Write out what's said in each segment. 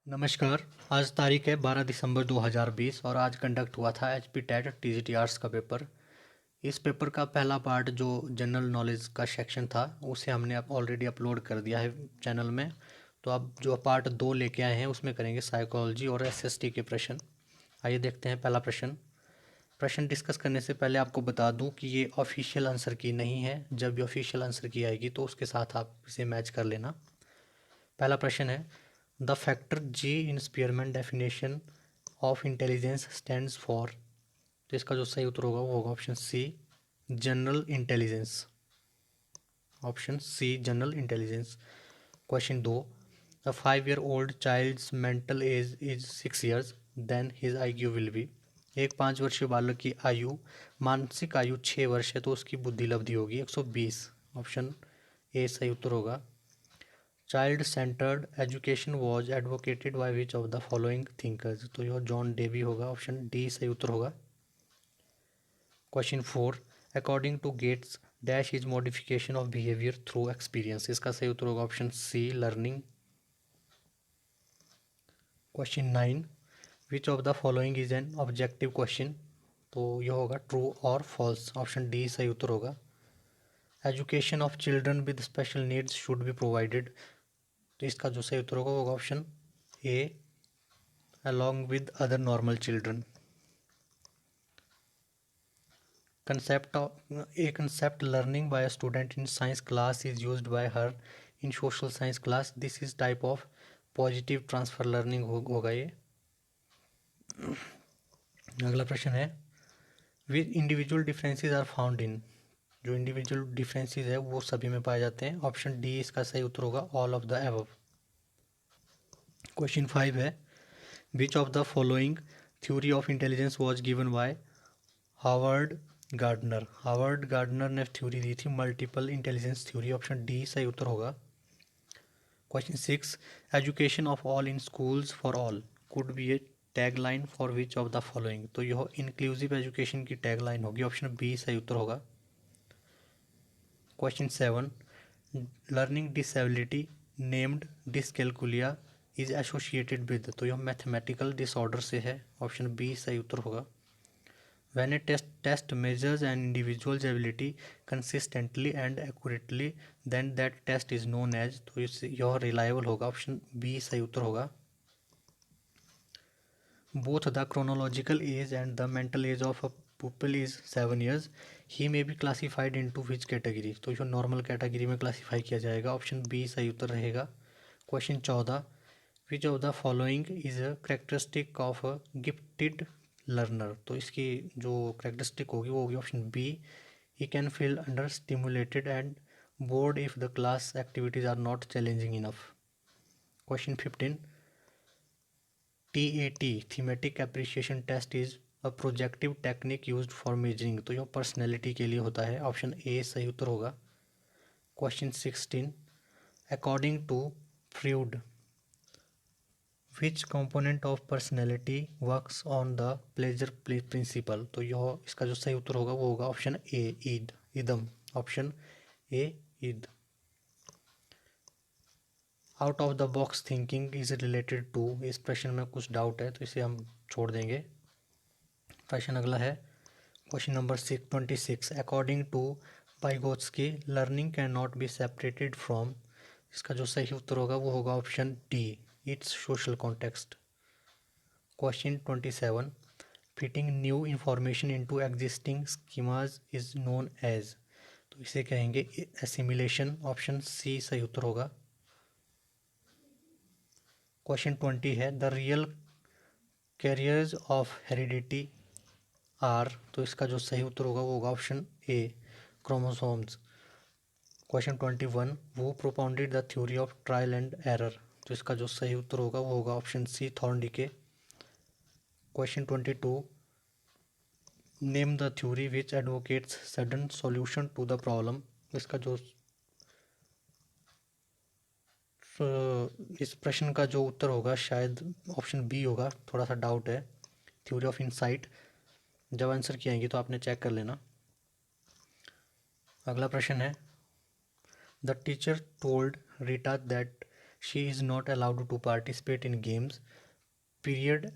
नमस्कार। आज तारीख है 12 दिसंबर 2020 और आज कंडक्ट हुआ था एचपी टेट टीजीटी आर्ट्स का पेपर। इस पेपर का पहला पार्ट जो जनरल नॉलेज का सेक्शन था उसे हमने अब ऑलरेडी अपलोड कर दिया है चैनल में। तो अब जो पार्ट 2 लेके आए हैं उसमें करेंगे साइकोलॉजी और एसएसटी के प्रश्न। आइए देखते हैं पहला प्रश्न। प्रश्न डिस्कस करने से पहले आपको बता दूं कि ये ऑफिशियल आंसर की नहीं है। जब ये ऑफिशियल आंसर की आएगी तो उसके साथ आप इसे मैच कर लेना। पहला प्रश्न है, the factor G in Spearman definition of intelligence stands for. तो इसका जो सही उत्तर होगा वो होगा option C, general intelligence. Option C, general intelligence. Question 2, a 5 year old child's mental age is 6 years, then his IQ will be. एक 5 वर्षीय बालक की आयु, मानसिक आयु 6 वर्ष है तो उसकी बुद्धि लब्धि होगी 120। ऑप्शन ए सही उत्तर होगा। Child centred education was advocated by which of the following thinkers. तो यह जॉन डेवी होगा। ऑप्शन डी सही उत्तर होगा। Question 4, according to Gates dash is modification of behaviour through experience. इसका सही उत्तर होगा option C, learning. Question 9, which of the following is an objective question. तो यह होगा ट्रू और फॉल्स। ऑप्शन डी सही उत्तर होगा। Education of children with special needs should be provided. तो इसका जो सही उत्तर होगा option A, along with other normal children. Concept learning by a student in science class is used by her in social science class. This is type of positive transfer learning होगा ये। अगला प्रश्न है, which individual differences are found in. जो individual differences है वो सभी में पाए जाते हैं। ऑप्शन डी इसका सही उत्तर होगा, all of the above. Question 5 है, which of the following theory of intelligence was given by Harvard gardener. Harvard gardener ने थ्योरी दी थी multiple intelligence theory. Option D सही उत्तर होगा। Question 6, education of all in schools for all could be A tag line for which of the following. तो यह inclusive education की tag line होगी। Option B सही उत्तर होगा। Question 7, learning disability named dyscalculia is associated with. तो यह mathematical disorder से है। ऑप्शन बी सही उत्तर होगा। When a test measures an individual's ability consistently and accurately, then that test is known as। तो यह रिलायबल होगा। ऑप्शन बी सही उत्तर होगा। Both the chronological age and the mental age of a pupil is 7 years. He may be classified into which category। तो यह normal category में classify किया जाएगा। ऑप्शन बी सही उत्तर रहेगा। Question 14, which of the following is a characteristic of a gifted learner. तो इसकी जो करेक्टरिस्टिक होगी वो होगी option B, he can feel understimulated and bored if the class activities are not challenging enough. Question 15, TAT thematic appreciation test is a projective technique used for measuring. तो यह personality के लिए होता है। Option A सही उत्तर होगा। Question 16, according to Freud which component of personality works on the pleasure principle. तो यह इसका जो सही उत्तर होगा वो होगा ऑप्शन ए, ईद, इदम। Option A, id. Out of the box thinking is related to. इस प्रश्न में कुछ डाउट है तो इसे हम छोड़ देंगे। प्रश्न अगला है, question number 26, according to Vygotsky learning can not be separated from. इसका जो सही उत्तर होगा वो होगा option D, it's social context. Question 27, fitting new information into existing schemas is known as. तो इसे कहेंगे एसिमिलेशन। ऑप्शन सी सही उत्तर होगा। क्वेश्चन 20 है, the real carriers of heredity are. तो इसका जो सही उत्तर होगा वो होगा ऑप्शन ए, क्रोमोसोम्स। क्वेश्चन 21, वो propounded the theory of trial and error. तो इसका जो सही उत्तर होगा वो होगा option C, Thorndike. Question 22, name the theory which advocates sudden solution to the problem. इसका जो इस प्रश्न का जो उत्तर होगा शायद ऑप्शन बी होगा। थोड़ा सा डाउट है। Theory of insight. जब आंसर की आएंगी तो आपने चेक कर लेना। अगला प्रश्न है, the teacher told Rita that she is not allowed to participate in games period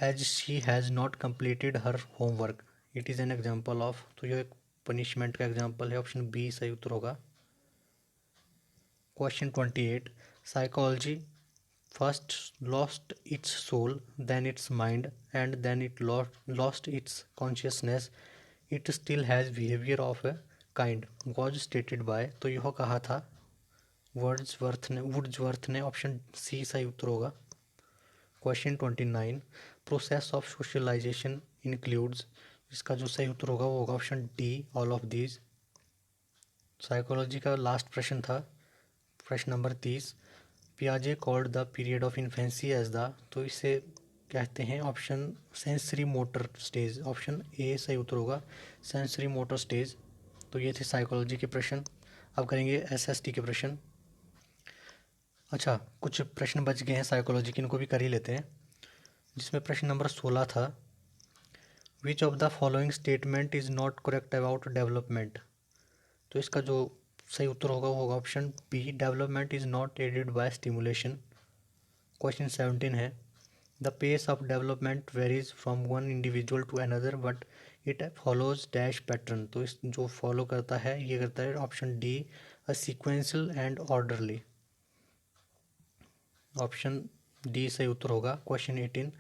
as she has not completed her homework. It is an example of, तो यह एक पनिशमेंट का एग्जाम्पल है। ऑप्शन बी सही उत्तर होगा। Question 28, psychology first lost its soul then its mind and then it lost its consciousness, it still has behaviour of a kind was stated by. तो यह कहा था वुड्सवर्थ ने। ऑप्शन सी सही उत्तर होगा। Question 29, process of socialization includes. इसका जो सही उत्तर होगा वो होगा option D all of these. Psychology का लास्ट प्रश्न था, प्रश्न नंबर 30, पियाजे called the period of infancy as the. तो इसे कहते हैं option sensory motor stage. Option A सही उत्तर होगा, सेंसरी मोटर स्टेज। तो ये थे साइकोलॉजी के प्रश्न। अब करेंगे एसएसटी के प्रश्न। अच्छा, कुछ प्रश्न बच गए हैं साइकोलॉजी के, इनको भी कर ही लेते हैं। जिसमें प्रश्न नंबर 16 था, which of the following statement is not correct about development. तो इसका जो सही उत्तर होगा वो होगा option B, development is not aided by stimulation. Question 17 है, the pace of development varies from one individual to another but it follows dash pattern. तो इस जो फॉलो करता है ये करता है option D, a sequential and orderly. Option D सही उत्तर होगा। Question 18,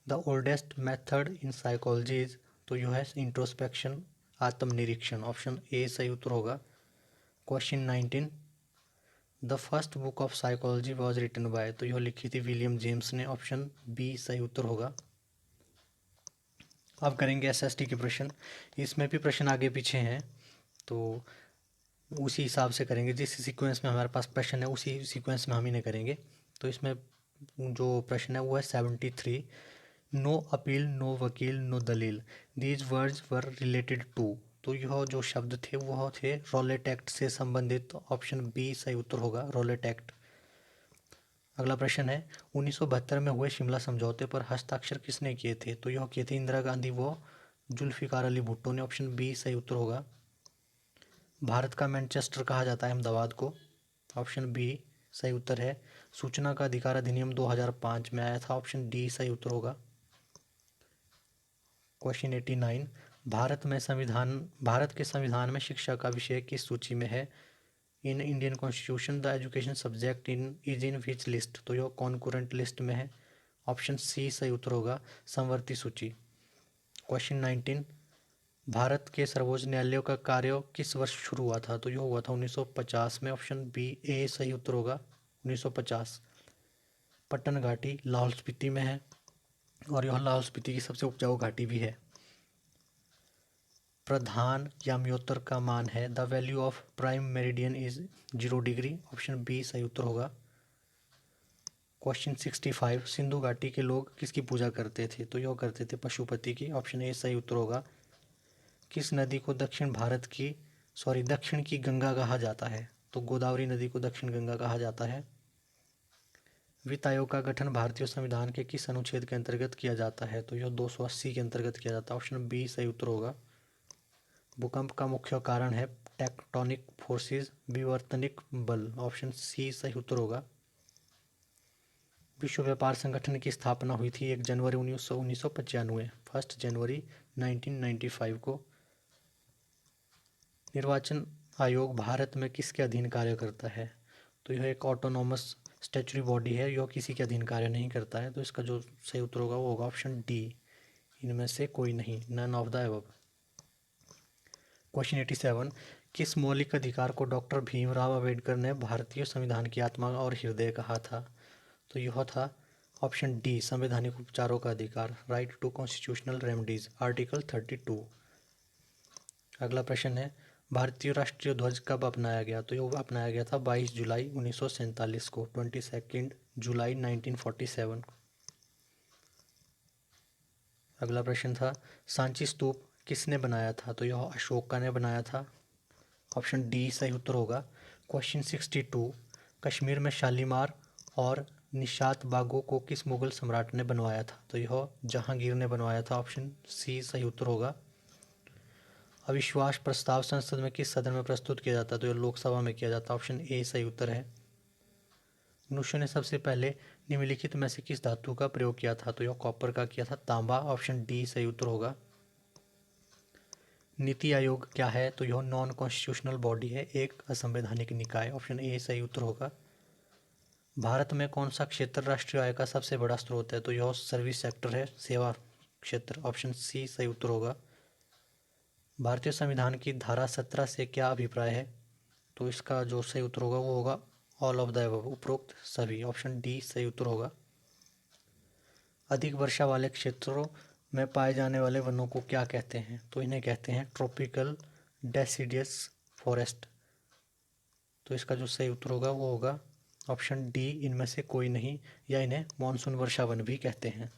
the oldest method in psychology is. तो यह है इंट्रोस्पेक्शन, आत्मनिरीक्षण। ऑप्शन ए सही उत्तर होगा। Question 19, the first book of psychology was written by. तो यह लिखी थी विलियम जेम्स ने। ऑप्शन बी सही उत्तर होगा। अब करेंगे एसएसटी के प्रश्न। इसमें भी प्रश्न आगे पीछे हैं, तो उसी हिसाब से करेंगे। जिस सीक्वेंस में हमारे पास प्रश्न है उसी सीक्वेंस में हम इन्हें करेंगे। तो इसमें जो प्रश्न है वो है 73, नो अपील नो वकील नो दलील, these words were related to. तो यह जो शब्द थे वह थे रॉलेट एक्ट से संबंधित। ऑप्शन बी सही उत्तर होगा, रॉलेट एक्ट। अगला प्रश्न है, 1972 में हुए शिमला समझौते पर हस्ताक्षर किसने किए थे। तो यह किए थे इंदिरा गांधी व जुल्फिकार अली भुट्टो ने। ऑप्शन बी सही उत्तर होगा। भारत का मैनचेस्टर कहा जाता है अहमदाबाद को। ऑप्शन बी सही उत्तर है। सूचना का अधिकार अधिनियम 2005 में आया था। ऑप्शन डी सही उत्तर होगा। क्वेश्चन 89, भारत के संविधान में शिक्षा का विषय किस सूची में है। In Indian constitution the education subject is in which list. तो यह कॉन्करेंट लिस्ट में है। ऑप्शन सी सही उत्तर होगा, समवर्ती सूची। क्वेश्चन 19, भारत के सर्वोच्च न्यायालय का कार्य किस वर्ष शुरू हुआ था। तो यह हुआ था 1950 में। ऑप्शन बी ए सही उत्तर होगा, 1950। पट्टन घाटी लाहौल स्पीति में है और यह लाहौल स्पीति की सबसे उपजाऊ घाटी भी है। प्रधान याम्योत्तर का मान है, the value of prime meridian is 0 degree. Option B सही उत्तर होगा। क्वेश्चन 65, सिंधु घाटी के लोग किसकी पूजा करते थे। तो यह करते थे पशुपति की। ऑप्शन ए सही उत्तर होगा। किस नदी को दक्षिण की गंगा कहा जाता है। तो गोदावरी नदी को दक्षिण गंगा कहा जाता है। वित्त आयोग का गठन भारतीय संविधान के किस अनुच्छेद के अंतर्गत किया जाता है। तो यह 280 के अंतर्गत किया जाता है। ऑप्शन बी सही उत्तर होगा। भूकंप का मुख्य कारण है टेक्टोनिक फोर्सेस, विवर्तनिक बल। ऑप्शन सी सही उत्तर होगा। विश्व व्यापार संगठन की स्थापना हुई थी 1 जनवरी 1995, 1 जनवरी 1995 को। निर्वाचन आयोग भारत में किसके अधीन कार्य करता है। तो यह एक ऑटोनॉमस स्टैट्यूटरी बॉडी है, यह किसी के अधीन कार्य नहीं करता है। तो इसका जो सही उत्तर होगा वो होगा ऑप्शन डी, इनमें से कोई नहीं, none of the above. Question 87, किस मौलिक अधिकार को डॉक्टर भीमराव अंबेडकर ने भारतीय संविधान की आत्मा और हृदय कहा था। तो यह था ऑप्शन डी, संवैधानिक उपचारों का अधिकार, right to constitutional remedies, article 32। अगला प्रश्न है, भारतीय राष्ट्रीय ध्वज कब अपनाया गया। तो यह अपनाया गया था 22 जुलाई 1947 को, 22 जुलाई 1947। अगला प्रश्न था, सांची स्तूप किसने बनाया था। तो यह अशोका ने बनाया था। ऑप्शन डी सही उत्तर होगा। क्वेश्चन 62, कश्मीर में शालीमार और निशात बागों को किस मुगल सम्राट ने बनवाया था। तो यह जहांगीर ने बनवाया था। ऑप्शन सी सही उत्तर होगा। अविश्वास प्रस्ताव संसद में किस सदन में प्रस्तुत किया जाता है। तो यह लोकसभा में किया जाता है। ऑप्शन ए सही उत्तर है। मनुष्य ने सबसे पहले निम्नलिखित में से किस धातु का प्रयोग किया था? तो यह कॉपर का किया था। तांबा। ऑप्शन डी सही उत्तर होगा। नीति आयोग क्या है? तो यह नॉन कॉन्स्टिट्यूशनल बॉडी है, एक असंवैधानिक निकाय। ऑप्शन ए सही उत्तर होगा। भारत में कौन सा क्षेत्र राष्ट्रीय आय का सबसे बड़ा स्रोत है? तो यह सर्विस सेक्टर है, सेवा क्षेत्र। ऑप्शन सी सही उत्तर होगा। भारतीय संविधान की धारा 17 से क्या अभिप्राय है? तो इसका जो सही उत्तर होगा वो होगा ऑल ऑफ द अबव, उपरोक्त सभी। ऑप्शन डी सही उत्तर होगा। अधिक वर्षा वाले क्षेत्रों में पाए जाने वाले वनों को क्या कहते हैं? तो इन्हें कहते हैं ट्रॉपिकल डेसिडियस फॉरेस्ट। तो इसका जो सही उत्तर होगा वो होगा ऑप्शन डी, इनमें से कोई नहीं, या इन्हें मानसून वर्षा वन भी कहते हैं।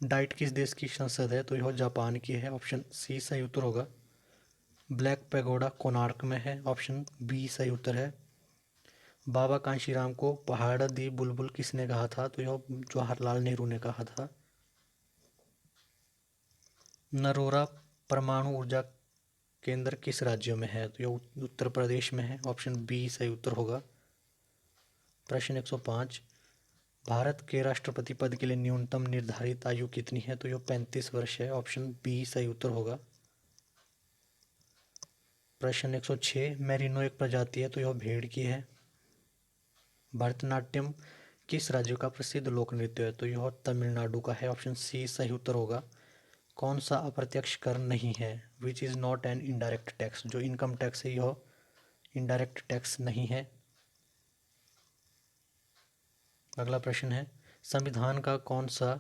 डाइट किस देश की संसद है? तो यह जापान की है। ऑप्शन सी सही उत्तर होगा। ब्लैक पैगोडा कोणार्क में है। ऑप्शन बी सही उत्तर है। बाबा कांशीराम को पहाड़ दी बुलबुल किसने कहा था? तो यह जवाहरलाल नेहरू ने कहा था। नरोरा परमाणु ऊर्जा केंद्र किस राज्य में है? तो यह उत्तर प्रदेश में है। ऑप्शन बी सही उत्तर होगा। प्रश्न 105, भारत के राष्ट्रपति पद के लिए न्यूनतम निर्धारित आयु कितनी है? तो यह 35 वर्ष है। ऑप्शन बी सही उत्तर होगा। प्रश्न 106, मेरिनो एक प्रजाति है, तो यह भेड़ की है। भरतनाट्यम किस राज्य का प्रसिद्ध लोक नृत्य है? तो यह तमिलनाडु का है। ऑप्शन सी सही उत्तर होगा। कौन सा अप्रत्यक्ष कर नहीं है? Which is not an indirect tax. जो इनकम टैक्स है यह इनडायरेक्ट टैक्स नहीं है। अगला प्रश्न है, संविधान का कौन सा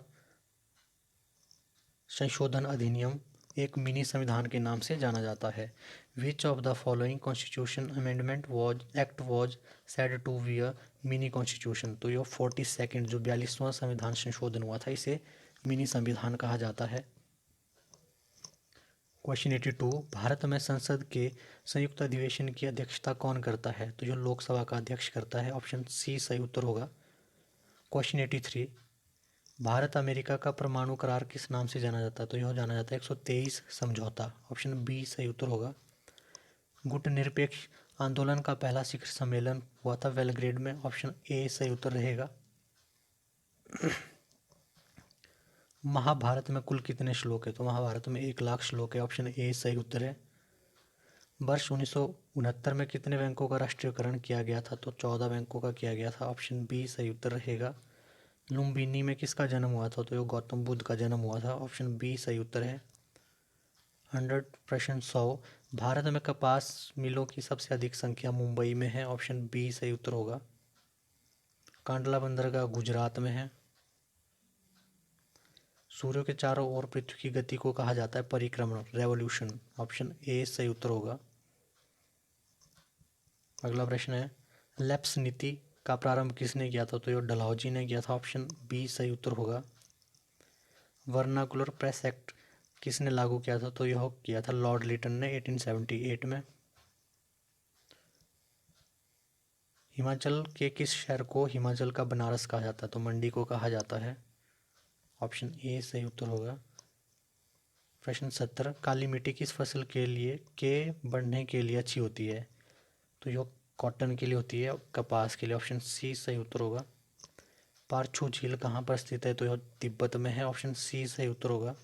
संशोधन अधिनियम एक मिनी संविधान के नाम से जाना जाता है? Which of the following constitution amendment was act was said to be a mini constitution. तो यह 42 जो 42वां संविधान संशोधन हुआ था, इसे मिनी संविधान कहा जाता है। क्वेश्चन 82, भारत में संसद के संयुक्त अधिवेशन की अध्यक्षता कौन करता है? तो यह लोकसभा का अध्यक्ष करता है। ऑप्शन सी सही उत्तर होगा। क्वेश्चन 83, भारत अमेरिका का परमाणु करार किस नाम से जाना जाता है? तो यह जाना जाता है 123 समझौता। ऑप्शन बी सही उत्तर होगा। गुटनिरपेक्ष आंदोलन का पहला शिखर सम्मेलन हुआ था बेलग्रेड में। ऑप्शन ए सही उत्तर रहेगा। महाभारत में कुल कितने श्लोक है? तो महाभारत में 1,00,000 श्लोक है। ऑप्शन ए सही उत्तर है। वर्ष 1969 में कितने बैंकों का राष्ट्रीयकरण किया गया था? तो 14 बैंकों का किया गया था। ऑप्शन बी सही उत्तर रहेगा। लुम्बिनी में किसका जन्म हुआ था? तो ये गौतम बुद्ध का जन्म हुआ था। ऑप्शन बी सही उत्तर है। 100 प्रश्न 100, भारत में कपास मिलों की सबसे अधिक संख्या मुंबई में है। ऑप्शन बी सही उत्तर होगा। कांडला बंदरगाह गुजरात में है। सूर्य के चारों ओर पृथ्वी की गति को कहा जाता है परिक्रमण, रेवोल्यूशन। ऑप्शन ए सही उत्तर होगा। अगला प्रश्न है, लैप्स नीति का प्रारंभ किसने किया था? तो ये डलहौजी ने किया था। ऑप्शन बी सही उत्तर होगा। वर्नाकुलर प्रेस एक्ट किसने लागू किया था? तो यह किया था लॉर्ड लिटन ने 1878 में। हिमाचल के किस शहर को हिमाचल का बनारस कहा जाता है? तो मंडी को कहा जाता है। ऑप्शन ए सही उत्तर होगा। प्रश्न 70, काली मिट्टी किस फसल के बढ़ने के लिए अच्छी होती है? तो यह कॉटन के लिए होती है, कपास के लिए। ऑप्शन सी सही उत्तर होगा। पारछू झील कहाँ पर स्थित है? तो यह तिब्बत में है। ऑप्शन सी सही उत्तर होगा।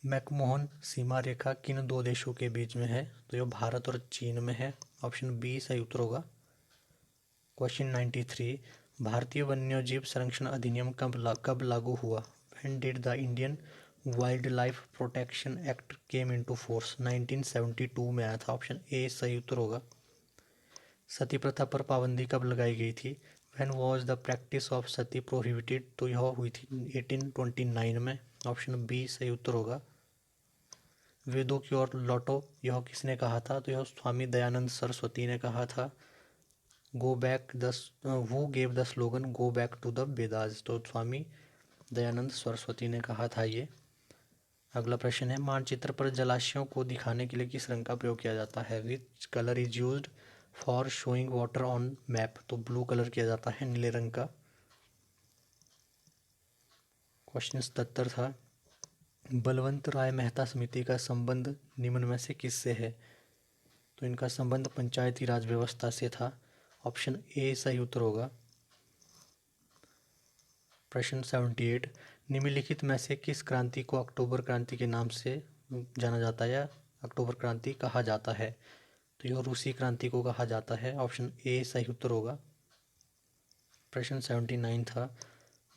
मैकमोहन सीमा रेखा किन दो देशों के बीच में है? तो यह भारत और चीन में है। ऑप्शन बी सही उत्तर होगा। क्वेश्चन 93, भारतीय वन्यजीव संरक्षण अधिनियम कब लागू हुआ? When did the Indian wild life protection act came into force? 1972 में आया था। ऑप्शन ए सही उत्तर होगा। सती प्रथा पर पाबंदी कब लगाई गई थी? When was the practice of Sati prohibited? तो यह हुई थी 1829 में। ऑप्शन बी सही उत्तर होगा। वेदों की ओर लौटो यह किसने कहा था? तो यह स्वामी दयानंद सरस्वती ने कहा था। Go back the who gave the slogan go back to the Vedas? तो स्वामी दयानंद सरस्वती ने कहा था ये। अगला प्रश्न है, मानचित्र पर जलाशयों को दिखाने के लिए किस रंग का प्रयोग किया जाता है? Which colour is used for showing water on map? तो ब्लू कलर किया जाता है, नीले रंग का। क्वेश्चन 77 था, बलवंत राय मेहता समिति का संबंध निम्न में से किससे है? तो इनका संबंध पंचायती राज व्यवस्था से था। ऑप्शन ए सही उत्तर होगा। प्रश्न 78, निम्नलिखित में से किस क्रांति को अक्टूबर क्रांति के नाम से जाना जाता है या अक्टूबर क्रांति कहा जाता है? तो यह रूसी क्रांति को कहा जाता है। ऑप्शन ए सही उत्तर होगा। प्रश्न 79 था,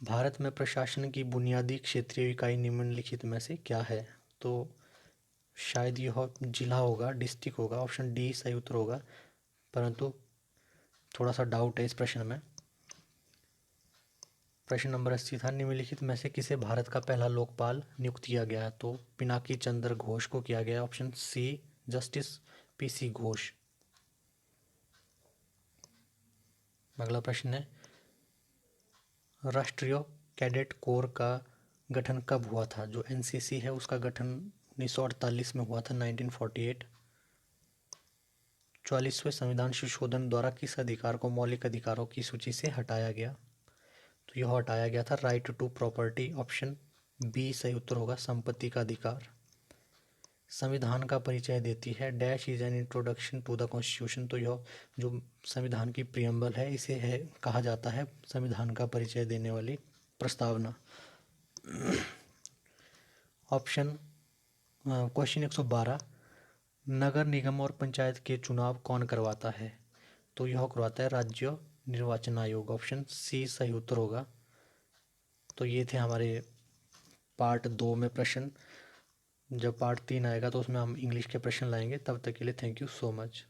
भारत में प्रशासन की बुनियादी क्षेत्रीय इकाई निम्नलिखित में से क्या है? तो शायद यह जिला होगा, डिस्ट्रिक्ट होगा। ऑप्शन डी सही उत्तर होगा, परंतु थोड़ा सा डाउट है इस प्रश्न में। प्रश्न नंबर 80 था, निम्नलिखित में से किसे भारत का पहला लोकपाल नियुक्त किया गया है? तो पिनाकी चंद्र घोष को किया गया। Option C justice PC Ghosh. अगला प्रश्न है, राष्ट्रीय कैडेट कोर का गठन कब हुआ था? जो एनसीसी है उसका गठन 1948 में हुआ था, 1948। 44वें संविधान संशोधन द्वारा किस अधिकार को मौलिक अधिकारों की सूची से हटाया गया? तो यह हटाया गया था right to property. Option B सही उत्तर होगा, संपत्ति का अधिकार। संविधान का परिचय देती है dash is an introduction to the constitution. तो यह जो संविधान की प्रियम्बल है इसे है कहा जाता है संविधान का परिचय देने वाली प्रस्तावना। ऑप्शन क्वेश्चन 112, नगर निगम और पंचायत के चुनाव कौन करवाता है? तो यह करवाता है राज्य निर्वाचन आयोग। ऑप्शन सी सही उत्तर होगा। तो ये थे हमारे पार्ट 2 में प्रश्न। जब पार्ट 3 आएगा तो उसमें हम इंग्लिश के प्रश्न लाएंगे। तब तक के लिए थैंक यू सो मच।